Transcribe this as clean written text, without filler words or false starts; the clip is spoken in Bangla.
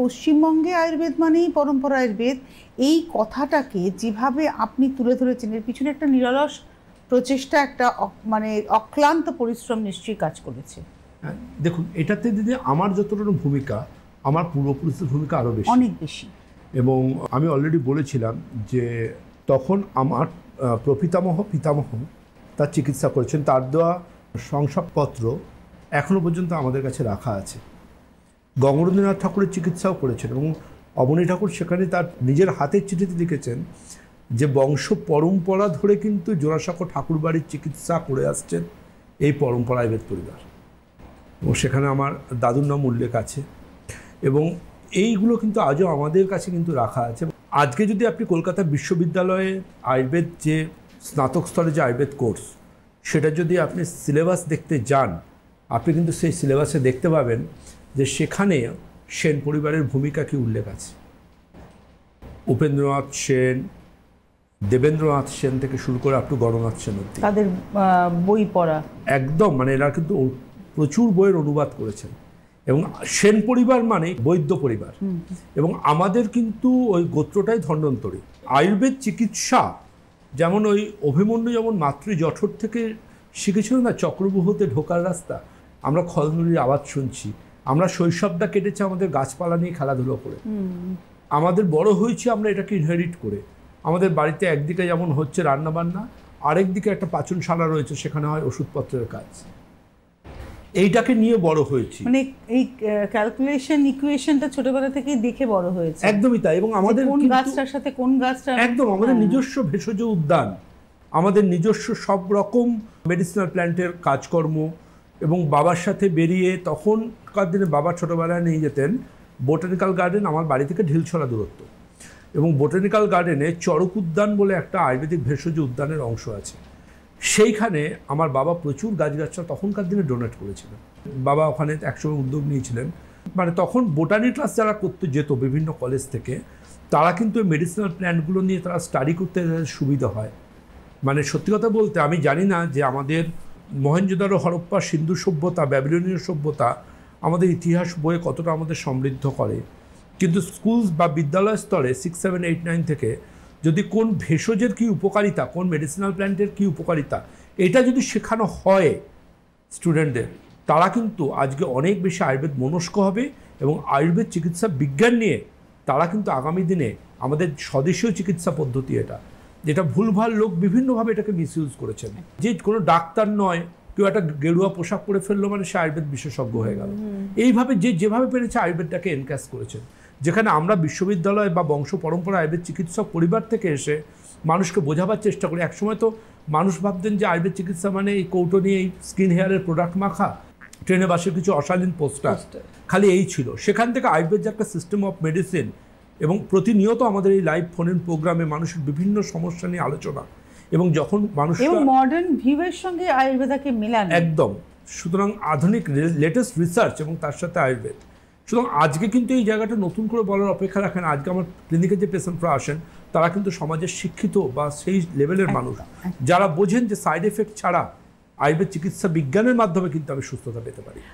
পশ্চিমবঙ্গে আয়ুর্বেদ মানেই পরম্পরা আয়ুর্বেদ, এই কথাটাকে যেভাবে আপনি তুলে ধরেছেন এর পিছনে একটা নিরলস প্রচেষ্টা, একটা মানে অক্লান্ত পরিশ্রম নিশ্চয়ই কাজ করেছে। দেখুন, এটাতে দিদি আমার যতটা ভূমিকা, আমার পূর্বপুরুষের ভূমিকা আরও বেশি, অনেক বেশি। এবং আমি অলরেডি বলেছিলাম যে তখন আমার প্রপিতামহ পিতামহ তার চিকিৎসা করেছেন, তার দেওয়া শংসাপত্র এখনও পর্যন্ত আমাদের কাছে রাখা আছে। গঙ্গেন্দ্রনাথ ঠাকুরের চিকিৎসাও করেছেন, এবং অবনী ঠাকুর সেখানে তার নিজের হাতের চিঠিতে লিখেছেন যে বংশ পরম্পরা ধরে কিন্তু জোড়াসাঁকো ঠাকুর বাড়ির চিকিৎসা করে আসছেন এই পরম্পরা আয়ুর্বেদ পরিবার, এবং সেখানে আমার দাদুর নাম উল্লেখ আছে, এবং এইগুলো কিন্তু আজও আমাদের কাছে কিন্তু রাখা আছে। আজকে যদি আপনি কলকাতা বিশ্ববিদ্যালয়ে আয়ুর্বেদ যে স্নাতক স্তরে যে আয়ুর্বেদ কোর্স, সেটা যদি আপনি সিলেবাস দেখতে যান, আপনি কিন্তু সেই সিলেবাসে দেখতে পাবেন যে সেখানে সেন পরিবারের ভূমিকা কি উল্লেখ আছে। উপেন্দ্রনাথ সেন, দেবেন্দ্রনাথ সেন থেকে শুরু করে আপনি গণনাথ সেন অবধি তাদের বই পড়া একদম, মানে এরা কিন্তু প্রচুর বইয়ের অনুবাদ করেছেন, এবং সেন পরিবার মানে বৈদ্য পরিবার, এবং আমাদের কিন্তু ওই গোত্রটাই ধন্বন্তরী। আয়ুর্বেদ চিকিৎসা যেমন ওই অভিমন্যু যেমন মাতৃ জঠর থেকে শিখেছিল না চক্রব্যূহতে ঢোকার রাস্তা, আমরা খলনুরির আওয়াজ শুনছি, আমরা শৈশবটা কেটেছে আমাদের গাছপালা নিয়ে খেলাধুলো করে, আমাদের বড় হয়েছি আমরা এটাকে ইনহেরিট করে। আমাদের বাড়িতে একদিকে যেমন হচ্ছে রান্নাবান্না, আরেকদিকে একটা পাচনশালা রয়েছে, সেখানে হয় ওষুধপত্রের কাজ, এইটাকে নিয়ে বড় হয়েছি। মানে এই ক্যালকুলেশন ইকুয়েশনটা ছোটবেলা থেকেই দেখে বড় হয়েছে। একদমই তাই, এবং আমাদের কোন গাছটার সাথে কোন গাছটা একদম আমাদের নিজস্ব ভেষজ উদ্যান, আমাদের নিজস্ব সব রকম মেডিসিনাল প্ল্যান্টের কাজকর্ম, এবং বাবার সাথে বেরিয়ে তখনকার দিনে বাবা ছোটোবেলায় নিয়ে যেতেন বোটানিক্যাল গার্ডেন, আমার বাড়ি থেকে ঢিলছড়া দূরত্ব, এবং বোটানিক্যাল গার্ডেনে চরক উদ্যান বলে একটা আয়ুর্বেদিক ভেষজ উদ্যানের অংশ আছে, সেইখানে আমার বাবা প্রচুর গাছগাছরা তখনকার দিনে ডোনেট করেছিলেন। বাবা ওখানে একসময় উদ্যোগ নিয়েছিলেন, মানে তখন বোটানি ক্লাস যারা করতে যেত বিভিন্ন কলেজ থেকে, তারা কিন্তু মেডিসিনাল প্ল্যান্টগুলো নিয়ে তারা স্টাডি করতে সুবিধা হয়। মানে সত্যি কথা বলতে আমি জানি না যে আমাদের মহেঞ্জোদারো, হরপ্পা, সিন্ধু সভ্যতা, ব্যাবিলনীয় সভ্যতা আমাদের ইতিহাস বইয়ে কতটা আমাদের সমৃদ্ধ করে, কিন্তু স্কুল বা বিদ্যালয় স্তরে 6, 7, 8, 9 থেকে যদি কোন ভেষজের কী উপকারিতা, কোন মেডিসিনাল প্ল্যান্টের কী উপকারিতা, এটা যদি শেখানো হয় স্টুডেন্টদের, তারা কিন্তু আজকে অনেক বেশি আয়ুর্বেদ মনস্ক হবে, এবং আয়ুর্বেদ চিকিৎসা বিজ্ঞান নিয়ে তারা কিন্তু আগামী দিনে আমাদের স্বদেশীয় চিকিৎসা পদ্ধতি, এটা যেটা ভুলভাল লোক বিভিন্নভাবে এটাকে মিসইউজ করেছেন, যে কোনো ডাক্তার নয়, কেউ একটা গেরুয়া পোশাক পরে ফেললো মানে সে আয়ুর্বেদ বিশেষজ্ঞ হয়ে গেল, এইভাবে যেভাবে পেরেছে আয়ুর্বেদটাকে এনক্যাশ করেছেন, যেখানে আমরা বিশ্ববিদ্যালয় বা বংশ পরম্পরা আয়ুর্বেদ চিকিৎসক পরিবার থেকে এসে মানুষকে বোঝাবার চেষ্টা করি। একসময় তো মানুষ ভাবতেন যে আয়ুর্বেদ চিকিৎসা মানে এই কৌটো নিয়ে এই স্কিন হেয়ারের প্রোডাক্ট মাখা, ট্রেনে বাসে কিছু অশালীন পোস্টার, খালি এই ছিল। সেখান থেকে আয়ুর্বেদ যে একটা সিস্টেম অফ মেডিসিন, এবং প্রতিনিয়ত আমাদের এই লাইভ ফোনের প্রোগ্রামে মানুষের বিভিন্ন সমস্যা নিয়ে আলোচনা, এবং যখন মানুষ মডার্ন ভিউয়ের সঙ্গে আয়ুর্বেদাকে মেলানো একদম, সুতরাং আধুনিক লেটেস্ট রিসার্চ এবং তার সাথে আয়ুর্বেদ, সুতরাং আজকে কিন্তু এই জায়গাটা নতুন করে বলার অপেক্ষা রাখেন। আজকে আমার ক্লিনিকে যে পেশেন্টরা আসেন তারা কিন্তু সমাজের শিক্ষিত বা সেই লেভেলের মানুষ, যারা বোঝেন যে সাইড এফেক্ট ছাড়া আয়ুর্বেদ চিকিৎসা বিজ্ঞানের মাধ্যমে কিন্তু আমি সুস্থতা পেতে পারি।